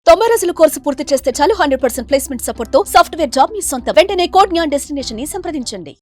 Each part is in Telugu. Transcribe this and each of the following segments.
90 రోజుల కోర్సు పూర్తి చేస్తే చాలు 100% ప్లేస్మెంట్ సపోర్ట్ తో సాఫ్ట్వేర్ జాబ్ మీ సొంతం. వెంటనే కోడ్ జ్ఞాన్ డెస్టినేషన్ ని సంప్రదించండి.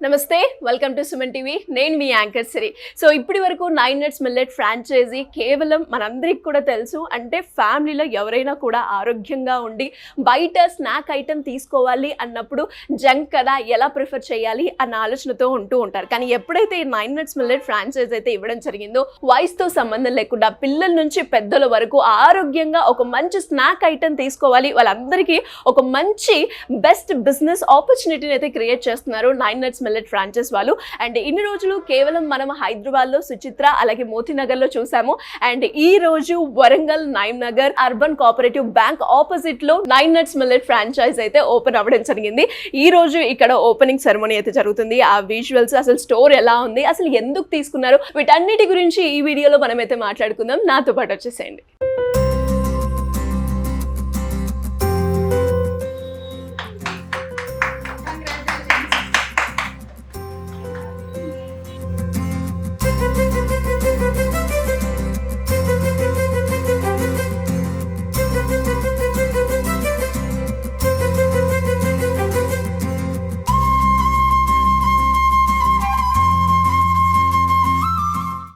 నమస్తే, వెల్కమ్ టు సుమన్ టీవీ. నేను మీ యాంకర్ సిరి. సో ఇప్పటి వరకు 9 నట్స్ మిల్లెట్ ఫ్రాంచైజీ కేవలం మనందరికి కూడా తెలుసు. అంటే ఫ్యామిలీలో ఎవరైనా కూడా ఆరోగ్యంగా ఉండి బయట స్నాక్ ఐటెం తీసుకోవాలి అన్నప్పుడు జంక్ కదా, ఎలా ప్రిఫర్ చేయాలి అన్న ఆలోచనతో ఉంటూ ఉంటారు. కానీ ఎప్పుడైతే ఈ 9 నట్స్ మిల్లెట్ ఫ్రాంచైజ్ అయితే ఇవ్వడం జరిగిందో, వయసుతో సంబంధం లేకుండా పిల్లల నుంచి పెద్దల వరకు ఆరోగ్యంగా ఒక మంచి స్నాక్ ఐటెం తీసుకోవాలి, వాళ్ళందరికీ ఒక మంచి బెస్ట్ బిజినెస్ ఆపర్చునిటీని అయితే క్రియేట్ చేస్తున్నారు 9 నట్స్ మిల్లెట్ ఫ్రాంచైజ్ వాళ్ళు. అండ్ ఇన్ని రోజులు కేవలం మనం హైదరాబాద్ లో సుచిత్ర అలాగే మోతీనగర్ లో చూసాము. అండ్ ఈ రోజు Warangal Naim Nagar urban cooperative bank opposite లో 9 నట్స్ మిల్లెట్ ఫ్రాంచైజ్ అయితే ఓపెన్ అవ్వడం జరిగింది. ఈ రోజు ఇక్కడ ఓపెనింగ్ సెరమనీ అయితే జరుగుతుంది. ఆ విజువల్స్, అసలు స్టోర్ ఎలా ఉంది, అసలు ఎందుకు తీసుకున్నారు, వీటన్నిటి గురించి ఈ వీడియోలో మనం అయితే మాట్లాడుకుందాం. నాతో పాటు వచ్చేసేయండి.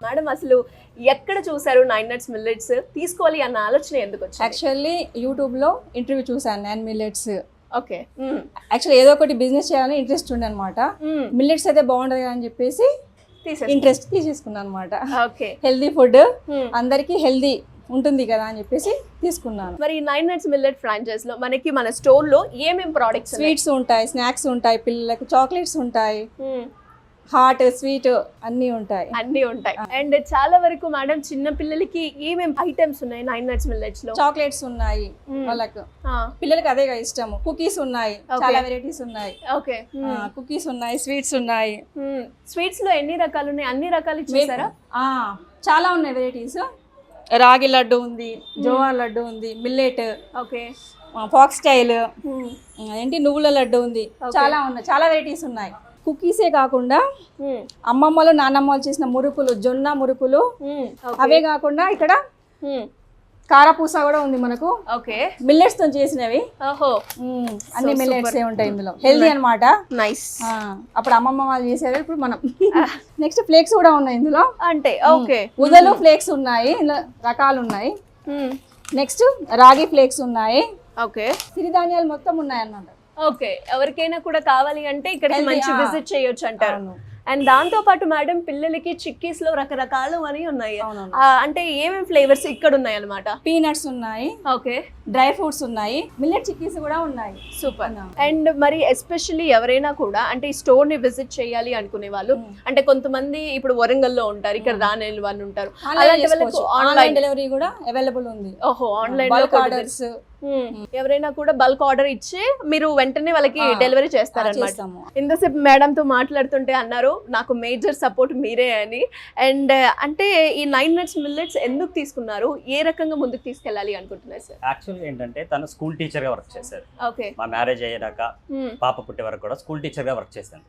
మేడం, అసలు ఎక్కడ చూసారు 9 నట్స్ మిల్లెట్స్ తీసుకోవాలి అన్న ఆలోచన ఎందుకు వచ్చింది? యాక్చువల్లీ యూట్యూబ్లో ఇంటర్వ్యూ చూసాను 9 మిల్లెట్స్. ఓకే, యాక్చువల్లీ ఏదో ఒకటి బిజినెస్ చేయాలని ఇంట్రెస్ట్ ఉండే అనమాట. మిల్లెట్స్ అయితే బాగుంటుంది అని చెప్పేసి ఇంట్రెస్ట్ తీసేసుకున్నాను అనమాట. ఓకే, హెల్దీ ఫుడ్ అందరికీ హెల్దీ ఉంటుంది కదా అని చెప్పేసి తీసుకున్నాను. మరి 9 నట్స్ మిల్లెట్ ఫ్రాంచైజ్ లో మనకి మన స్టోర్ లో ఏమేం ప్రొడక్ట్స్? స్వీట్స్ ఉంటాయి, స్నాక్స్ ఉంటాయి, పిల్లలకు చాక్లెట్స్ ఉంటాయి, హాట్ స్వీట్ అన్నీ ఉంటాయి. అండ్ చాలా వరకు మేడం చిన్న పిల్లలకి ఏమేం ఐటమ్స్ ఉన్నాయి 9 నట్స్ మిల్లెట్స్ లో? చాక్లెట్స్ ఉన్నాయి, వాళ్ళకు పిల్లలకి అదే ఇష్టము. కుకీస్ ఉన్నాయి, చాలా వెరైటీస్ ఉన్నాయి. ఓకే, కుకీస్ ఉన్నాయి, స్వీట్స్ ఉన్నాయి. స్వీట్స్ లో ఎన్ని రకాలు ఉన్నాయి? అన్ని రకాలు ఇచ్చేసారా? చాలా ఉన్నాయి వెరైటీస్. రాగి లడ్డు ఉంది, జోవార్ లడ్డు ఉంది, మిల్లెట్, ఓకే, ఫాక్స్ స్టైల్ ఏంటి, నువ్వుల లడ్డు ఉంది. చాలా ఉన్నాయి, చాలా వెరైటీస్ ఉన్నాయి. కుకీసే కాకుండా అమ్మమ్మలు నానమ్మలు చేసిన మురుకులు, జొన్న మురుకులు, అవే కాకుండా ఇక్కడ కారపూస కూడా ఉంది మనకు. ఓకే, మిల్లెట్స్ తో చేసినవి. ఓహో, అన్ని మిల్లెట్స్ ఉంటాయి ఇందులో. హెల్దీ అనమాట. నైస్. అప్పుడు అమ్మమ్మ వాళ్ళు చేసేవి, ఇప్పుడు మనం. నెక్స్ట్ ఫ్లేక్స్ కూడా ఉన్నాయి ఇందులో. అంటే ఓకే, ఉదలు ఫ్లేక్స్ ఉన్నాయి, ఇందులో రకాలు ఉన్నాయి. నెక్స్ట్ రాగి ఫ్లేక్స్ ఉన్నాయి. ఓకే, సిరిధాన్యాలు మొత్తం ఉన్నాయి అన్నమాట. ఓకే, ఎవరికైనా కూడా కావాలి అంటే ఇక్కడ మంచి విజిట్ చేయొచ్చు అంటారు. అండ్ దాంతో పాటు మేడం పిల్లలకి చిక్కీస్ లో రకరకాలు అని ఉన్నాయి. అంటే ఏమేమి ఫ్లేవర్స్ ఇక్కడ ఉన్నాయి అన్నమాట? పీనట్స్ ఉన్నాయి, ఓకే, డ్రై ఫ్రూట్స్ ఉన్నాయి, మిల్లెట్ చిక్కీస్ కూడా ఉన్నాయి. సూపర్. అండ్ మరి ఎస్పెషల్లీ ఎవరైనా కూడా అంటే ఈ స్టోర్ ని విజిట్ చేయాలి అనుకునే వాళ్ళు, అంటే కొంతమంది ఇప్పుడు వరంగల్ లో ఉంటారు, ఇక్కడ రాని వాళ్ళు ఉంటారు, అలాంటి వాళ్ళకి ఆన్లైన్ డెలివరీ కూడా అవైలబుల్ ఉంది. ఓహో, ఆన్లైన్ లో ఆర్డర్స్ ఎవరైనా కూడా బల్క్ ఆర్డర్ ఇచ్చి మీరు వెంటనే వాళ్ళకి డెలివరీ చేస్తారన్నమాట. ఇంతసేపు మేడం తో మాట్లాడుతుంటే అన్నారు నాకు మేజర్ సపోర్ట్ మీరే అని. అండ్ అంటే ఈ 9 నట్స్ మిల్లెట్స్ ఎందుకు తీసుకున్నారు, ఏ రకంగా ముందుకు తీసుకెళ్ళాలి అనుకుంటున్నారు సార్? యాక్చువల్గా ఏంటంటే తను స్కూల్ టీచర్ గా వర్క్ చేశారు. ఓకే, మా మ్యారేజ్ అయ్యాక పాప పుట్టే వరకు కూడా స్కూల్ టీచర్ గా వర్క్ చేశాను.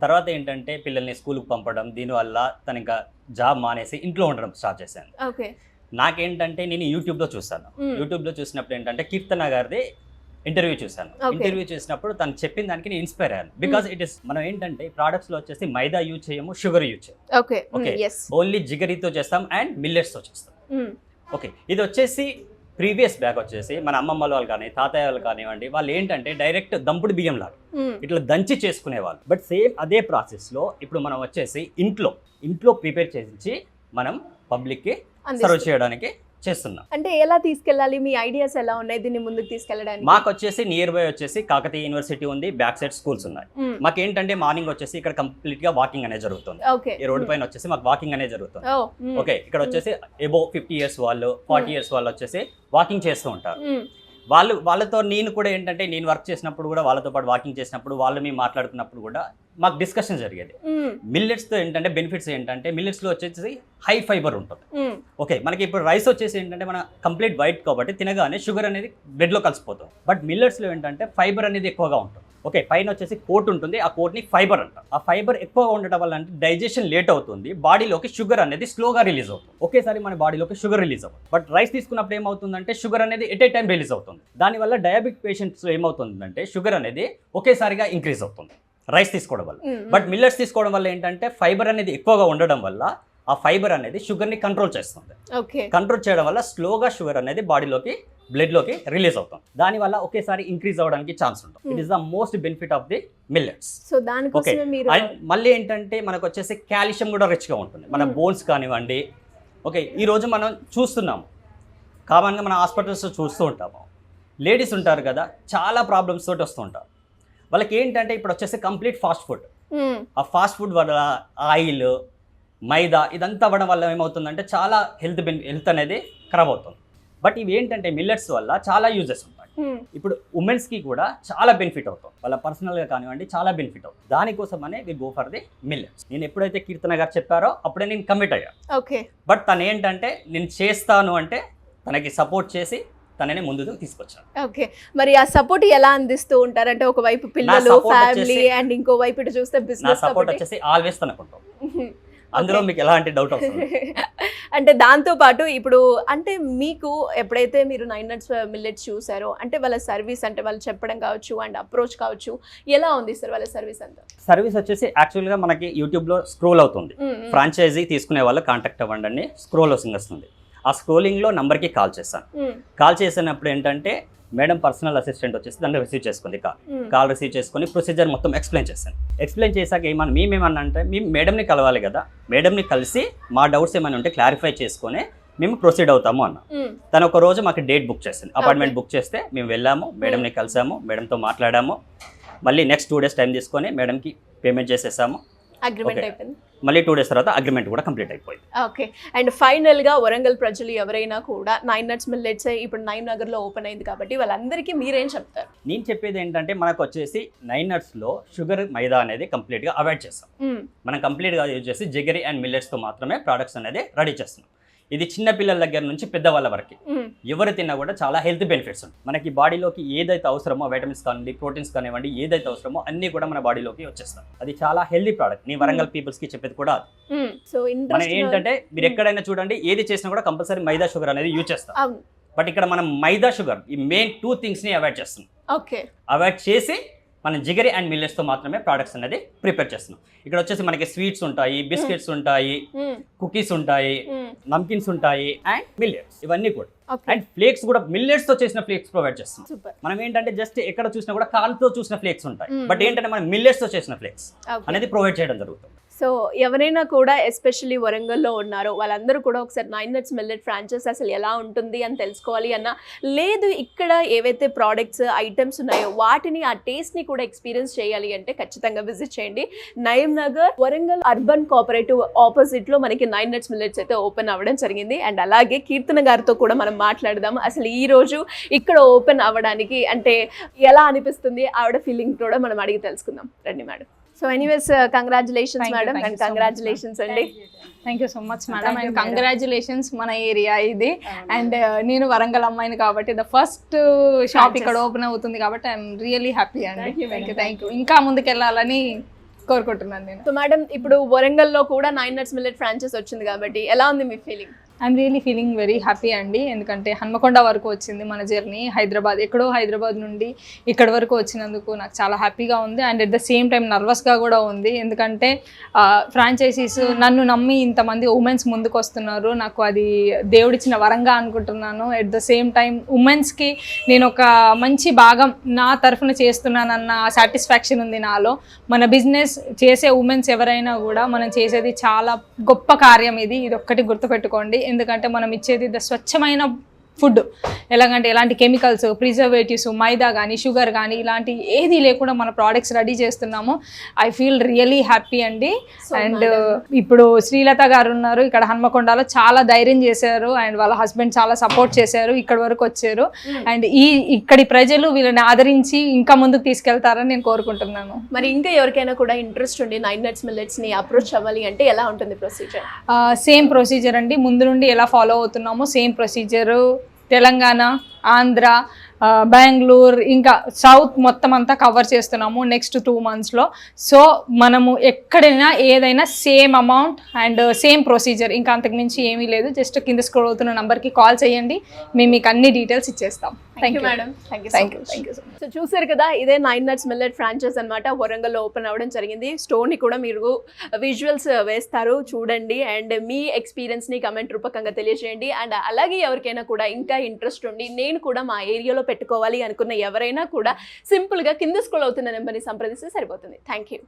తర్వాత ఏంటంటే పిల్లల్ని స్కూల్ కు పంపడం, దీనివల్ల తను ఇంకా జాబ్ మానేసి ఇంట్లో ఉండడం స్టార్ట్ చేశాను. ఓకే, నాకేంటంటే నేను యూట్యూబ్లో చూస్తాను. యూట్యూబ్లో చూసినప్పుడు ఏంటంటే కీర్తన గారిది ఇంటర్వ్యూ చూసాను. ఇంటర్వ్యూ చేసినప్పుడు తను చెప్పిన దానికి నేను ఇన్స్పైర్ అయ్యాను. బికాస్ ఇట్ ఇస్ మనం ఏంటంటే ప్రోడక్ట్స్ లో వచ్చేసి మైదా యూజ్ చేయము, షుగర్ యూజ్ చేయము. ఓకే, ఓన్లీ జిగరీతో చేస్తాం అండ్ మిల్లెట్స్ తో చేస్తాం. ఓకే, ఇది వచ్చేసి ప్రీవియస్ బ్యాక్ వచ్చేసి మన అమ్మమ్మ వాళ్ళు కానీ తాతయ్య వాళ్ళు కానివ్వండి, వాళ్ళు ఏంటంటే డైరెక్ట్ దంపుడు బియ్యం లాగా ఇట్లా దంచి చేసుకునేవాళ్ళు. బట్ సేమ్ అదే ప్రాసెస్ లో ఇప్పుడు మనం వచ్చేసి ఇంట్లో ప్రిపేర్ చేసి మనం పబ్లిక్ కి సర్వ్ చేయడానికి చేస్తున్నాం. అంటే ఎలా తీసుకెళ్ళాలి, మీ ఐడియాస్ ఎలా ఉన్నాయి దీన్ని ముందుకు తీసుకెళ్ళడానికి? మాకు వచ్చేసి నియర్ బై వచ్చేసి కాకతీయ యూనివర్సిటీ ఉంది, బ్యాక్ సైడ్ స్కూల్స్ ఉన్నాయి. మాకు ఏంటంటే మార్నింగ్ వచ్చేసి ఇక్కడ కంప్లీట్ గా వాకింగ్ అనేది జరుగుతుంది. ఈ రోడ్డు పైన వచ్చేసి మాకు వాకింగ్ అనేది జరుగుతుంది. ఓకే, ఇక్కడ వచ్చేసి ఎబో 50 years వాళ్ళు 40 years వాళ్ళు వచ్చేసి వాకింగ్ చేస్తూ ఉంటారు. వాళ్ళతో నేను కూడా ఏంటంటే నేను వర్క్ చేసినప్పుడు కూడా వాళ్ళతో పాటు వాకింగ్ చేసినప్పుడు వాళ్ళు మేము మాట్లాడుకున్నప్పుడు కూడా మాకు డిస్కషన్ జరిగేది. మిల్లెట్స్ తో ఏంటంటే బెనిఫిట్స్ ఏంటంటే మిల్లెట్స్ లో వచ్చేసి హై ఫైబర్ ఉంటుంది. ఓకే, మనకి ఇప్పుడు రైస్ వచ్చేసి ఏంటంటే మన కంప్లీట్ వైట్ కాబట్టి తినగానే షుగర్ అనేది బ్లడ్ లో కలిసిపోతుంది. బట్ మిల్లెట్స్ లో ఏంటంటే ఫైబర్ అనేది ఎక్కువగా ఉంటుంది. ఓకే, పైన వచ్చేసి కోట్ ఉంటుంది, ఆ కోట్ని ఫైబర్ అంట. ఆ ఫైబర్ ఎక్కువగా ఉండటం వల్ల అంటే డైజెషన్ లేట్ అవుతుంది, బాడీలోకి షుగర్ అనేది స్లోగా రిలీజ్ అవుతుంది. ఒకేసారి మన బాడీలోకి షుగర్ రిలీజ్ అవుతుంది. బట్ రైస్ తీసుకున్నప్పుడు ఏమవుతుందంటే షుగర్ అనేది ఎట్ ఏ టైం రిలీజ్ అవుతుంది. దానివల్ల డయాబెటిక్ పేషెంట్స్ ఏమవుతుందంటే షుగర్ అనేది ఒకేసారిగా ఇంక్రీజ్ అవుతుంది రైస్ తీసుకోవడం వల్ల. బట్ మిల్లెట్స్ తీసుకోవడం వల్ల ఏంటంటే ఫైబర్ అనేది ఎక్కువగా ఉండడం వల్ల ఆ ఫైబర్ అనేది షుగర్ని కంట్రోల్ చేస్తుంది. కంట్రోల్ చేయడం వల్ల స్లోగా షుగర్ అనేది బాడీలోకి బ్లడ్లోకి రిలీజ్ అవుతుంది. దానివల్ల ఒకేసారి ఇంక్రీజ్ అవ్వడానికి ఛాన్స్ ఉంటుంది. It is the most benefit of the millets. So దానికోసమే మీరు మళ్ళీ ఏంటంటే మనకు వచ్చేసి కాల్షియం కూడా రిచ్గా ఉంటుంది, మన బోన్స్ కానివ్వండి. ఓకే, ఈరోజు మనం చూస్తున్నాము, కామన్గా మన హాస్పిటల్స్లో చూస్తూ ఉంటాము, లేడీస్ ఉంటారు కదా, చాలా ప్రాబ్లమ్స్ తోటి వస్తూ ఉంటారు. వాళ్ళకి ఏంటంటే ఇప్పుడు వచ్చేసి కంప్లీట్ ఫాస్ట్ ఫుడ్, ఆ ఫాస్ట్ ఫుడ్ వల్ల ఆయిల్, మైదా ఇదంతా అవ్వడం వల్ల ఏమవుతుందంటే చాలా హెల్త్ అనేది ఖరాబ్ అవుతుంది. బట్ ఇవి ఏంటంటే మిల్లెట్స్ వల్ల చాలా యూజెస్ ఉంటాయి. ఇప్పుడు ఉమెన్స్కి కూడా చాలా బెనిఫిట్ అవుతుంది, వాళ్ళ పర్సనల్గా కానివ్వండి చాలా బెనిఫిట్ అవుతుంది. దానికోసమనే we go for the millets. నేను ఎప్పుడైతే కీర్తన గారు చెప్పారో అప్పుడే నేను కమిట్ అయ్యా. ఓకే, బట్ తను ఏంటంటే నేను చేస్తాను అంటే తనకి సపోర్ట్ చేసి తనని ముందుకు తీసుకొచ్చాను. ఓకే, మరి ఆ సపోర్ట్ ఎలా అందిస్తూ ఉంటారు? అంటే ఒకవైపు పిల్లలు, ఫ్యామిలీ, అండ్ ఇంకో వైపు ఇటు చూస్తే నా బిజినెస్ సపోర్ట్ వచ్చేసి ఆల్వేస్ తనకుంటాం. అందులో మీకు ఎలాంటి డౌట్ వస్తుంది? అంటే దాంతో పాటు ఇప్పుడు అంటే మీకు ఎప్పుడైతే మీరు 9 nuts మిల్లెట్స్ చూసారో అంటే వాళ్ళ సర్వీస్, అంటే వాళ్ళు చెప్పడం కావచ్చు అండ్ అప్రోచ్ కావచ్చు, ఎలా ఉంది సార్ వాళ్ళ సర్వీస్ అంతా? సర్వీస్ వచ్చేసి యాక్చువల్గా మనకి యూట్యూబ్లో స్క్రోల్ అవుతుంది, ఫ్రాంచైజీ తీసుకునే వాళ్ళు కాంటాక్ట్ అవ్వండి అని స్క్రోల్ వస్తుంది. ఆ స్క్రోలింగ్లో నంబర్కి కాల్ చేశాను. కాల్ చేసినప్పుడు ఏంటంటే మేడం పర్సనల్ అసిస్టెంట్ వచ్చేసి దాన్ని రిసీవ్ చేసుకుంది. కాల్ రిసీవ్ చేసుకుని ప్రొసీజర్ మొత్తం ఎక్స్ప్లెయిన్ చేశాను. ఎక్స్ప్లెయిన్ చేశాక మేమేమన్నా అంటే మేము మేడంని కలవాలి కదా, మేడంని కలిసి మా డౌట్స్ ఏమైనా ఉంటే క్లారిఫై చేసుకొని మేము ప్రొసీడ్ అవుతాము అన్న. తను ఒక రోజు మాకు డేట్ బుక్ చేసింది, అపాయింట్మెంట్ బుక్ చేస్తే మేము వెళ్ళాము, మేడంని కలిసాము, మేడంతో మాట్లాడాము. మళ్ళీ నెక్స్ట్ 2 days టైం తీసుకొని మేడంకి పేమెంట్ చేసేసాము. అగ్రిమెంట్ అయిపోయింది. మళ్ళీ 2 days తర్వాత అగ్రిమెంట్ కూడా కంప్లీట్ అయిపోయింది. ఓకే, అండ్ ఫైనల్గా వరంగల్ ప్రజలు ఎవరైనా కూడా 9 nuts మిల్లెట్స్ ఇప్పుడు 9 నగర్లో ఓపెన్ అయింది కాబట్టి వాళ్ళందరికీ మీరేం చెప్తారు? నేను చెప్పేది ఏంటంటే మనకు వచ్చేసి 9 nutsలో షుగర్, మైదా అనేది కంప్లీట్గా అవాయిడ్ చేస్తాం. మనం కంప్లీట్గా యూజ్ చేసి జగరీ అండ్ మిల్లెట్స్తో మాత్రమే ప్రోడక్ట్స్ అనేది రెడీ చేస్తున్నాం. ఇది చిన్న పిల్లల దగ్గర నుంచి పెద్దవాళ్ళ వరకు ఎవరు తిన్నా కూడా చాలా హెల్త్ బెనిఫిట్స్ ఉంటాయి. మనకి బాడీలోకి ఏదైతే అవసరమో వైటమిన్స్ కానివ్వండి, ప్రోటీన్స్ కానివ్వండి, ఏదైతే అవసరమో అన్ని కూడా మన బాడీలోకి వచ్చేస్తాయి. అది చాలా హెల్తీ ప్రోడక్ట్. నీ వరంగల్ పీపుల్స్ కి చెప్పేది కూడా అది. సో మనం ఏంటంటే మీరు ఎక్కడైనా చూడండి, ఏది చేసినా కూడా కంపల్సరీ మైదా షుగర్ అనేది యూజ్ చేస్తాం. బట్ ఇక్కడ మనం మైదా షుగర్ ఈ మెయిన్ 2 things ని అవాయిడ్ చేస్తున్నాం. ఓకే, అవాయిడ్ చేసి మనం జిగరి అండ్ మిల్లెట్స్తో మాత్రమే ప్రోడక్ట్స్ అనేది ప్రిపేర్ చేస్తున్నాం. ఇక్కడ వచ్చేసి మనకి స్వీట్స్ ఉంటాయి, బిస్కెట్స్ ఉంటాయి, కుకీస్ ఉంటాయి, నమ్కిన్స్ ఉంటాయి అండ్ మిల్లెట్స్ ఇవన్నీ కూడా. అండ్ ఫ్లేక్స్ కూడా మిల్లెట్స్ తో చేసిన ఫ్లేక్స్ ప్రొవైడ్ చేస్తాం. మనం ఏంటంటే జస్ట్ ఎక్కడ చూసినా కూడా కాలుతో చూసిన ఫ్లేక్స్ ఉంటాయి, బట్ ఏంటంటే మనం మిల్లెట్స్ తో చేసిన ఫ్లేక్స్ అనేది ప్రొవైడ్ చేయడం జరుగుతుంది. సో ఎవరైనా కూడా ఎస్పెషల్లీ వరంగల్లో ఉన్నారో వాళ్ళందరూ కూడా ఒకసారి 9 nuts మిల్లెట్ ఫ్రాంచైజ్ అసలు ఎలా ఉంటుంది అని తెలుసుకోవాలి అన్న, లేదు ఇక్కడ ఏవైతే ప్రోడక్ట్స్ ఐటమ్స్ ఉన్నాయో వాటిని ఆ టేస్ట్ని కూడా ఎక్స్పీరియన్స్ చేయాలి అంటే ఖచ్చితంగా విజిట్ చేయండి. నయం నగర్ వరంగల్ అర్బన్ కోఆపరేటివ్ ఆపోజిట్లో మనకి 9 nuts మిల్లెట్స్ అయితే ఓపెన్ అవ్వడం జరిగింది. అండ్ అలాగే కీర్తన గారితో కూడా మనం మాట్లాడదాం, అసలు ఈ రోజు ఇక్కడ ఓపెన్ అవ్వడానికి అంటే ఎలా అనిపిస్తుంది, ఆవిడ ఫీలింగ్ కూడా మనం అడిగి తెలుసుకుందాం. రండి madam. So anyways congratulations madam, and congratulations అండి. Thank you so much madam, and congratulations. మన ఏరియా ఇది, అండ్ నేను వరంగల్ అమ్మాయిని కాబట్టి ద ఫస్ట్ షాప్ ఇక్కడ ఓపెన్ అవుతుంది కాబట్టి ఐఎమ్ రియలీ హ్యాపీ అండి. Thank you. ఇంకా ముందుకెళ్ళాలని కోరుకుంటున్నాను నేను. సో మేడం ఇప్పుడు వరంగల్లో కూడా 9 nuts మిల్లెట్ ఫ్రాంచైజ్ వచ్చింది కాబట్టి ఎలా ఉంది మీ feeling? I'm really feeling very happy అండి, ఎందుకంటే హన్మకొండ వరకు వచ్చింది మన జర్నీ. ఎక్కడో హైదరాబాద్ నుండి ఇక్కడ వరకు వచ్చినందుకు నాకు చాలా హ్యాపీగా ఉంది, and at the same time నర్వస్గా కూడా ఉంది. ఎందుకంటే ఫ్రాంచైజీస్ నన్ను నమ్మి ఇంతమంది ఉమెన్స్ ముందుకు వస్తున్నారు, నాకు అది దేవుడిచ్చిన వరంగా అనుకుంటున్నాను. అట్ ద సేమ్ టైం ఉమెన్స్కి నేను ఒక మంచి భాగం నా తరఫున చేస్తున్నానన్న సాటిస్ఫాక్షన్ ఉంది నాలో. మన బిజినెస్ చేసే ఉమెన్స్ ఎవరైనా కూడా మనం చేసేది చాలా గొప్ప కార్యం. ఇది ఒక్కటి గుర్తుపెట్టుకోండి, ఎందుకంటే మనం ఇచ్చేది స్వచ్ఛమైన ఫుడ్. ఎలాగంటే ఎలాంటి కెమికల్స్, ప్రిజర్వేటివ్స్, మైదా కానీ షుగర్ కానీ ఇలాంటి ఏది లేకుండా మన ప్రోడక్ట్స్ రెడీ చేస్తున్నాము. ఐ ఫీల్ రియలీ హ్యాపీ అండి. అండ్ ఇప్పుడు శ్రీలత గారు ఉన్నారు ఇక్కడ హన్మకొండలో, చాలా ధైర్యం చేశారు అండ్ వాళ్ళ హస్బెండ్ చాలా సపోర్ట్ చేశారు, ఇక్కడ వరకు వచ్చారు. అండ్ ఇక్కడి ప్రజలు వీళ్ళని ఆదరించి ఇంకా ముందుకు తీసుకెళ్తారని నేను కోరుకుంటున్నాను. మరి ఇంకా ఎవరికైనా కూడా ఇంట్రెస్ట్ ఉండి 9 nuts మిల్లెట్స్ ని అప్రోచ్ అవ్వాలి అంటే ఎలా ఉంటుంది ప్రొసీజర్? సేమ్ ప్రొసీజర్ అండి, ముందు నుండి ఎలా ఫాలో అవుతున్నామో సేమ్ ప్రొసీజరు. తెలంగాణ, ఆంధ్ర, బెంగళూరు ఇంకా సౌత్ మొత్తం అంతా కవర్ చేస్తున్నాము నెక్స్ట్ 2 monthsలో. సో మనము ఎక్కడైనా ఏదైనా same amount and same procedure, ఇంకా అంతకుమించి ఏమీ లేదు. జస్ట్ కింద స్క్రోల్ అవుతున్న నంబర్కి కాల్ చేయండి, మేము మీకు అన్ని డీటెయిల్స్ ఇచ్చేస్తాం. Thank you madam. Thank you. So చూసారు కదా, ఇదే 9 Nuts Millet ఫ్రాంచైజ్ అనమాట. వరంగల్లో ఓపెన్ అవ్వడం జరిగింది. స్టోర్ని కూడా మీరు విజువల్స్ వేస్తారు, చూడండి. అండ్ మీ ఎక్స్పీరియన్స్ని కమెంట్ రూపకంగా తెలియజేయండి. అండ్ అలాగే ఎవరికైనా కూడా ఇంకా ఇంట్రెస్ట్ ఉండి నేను కూడా మా ఏరియాలో పెట్టుకోవాలి అనుకున్న ఎవరైనా కూడా సింపుల్గా కింద స్క్రోల్ అవుతున్న నెంబర్ని సంప్రదిస్తే సరిపోతుంది. Thank you.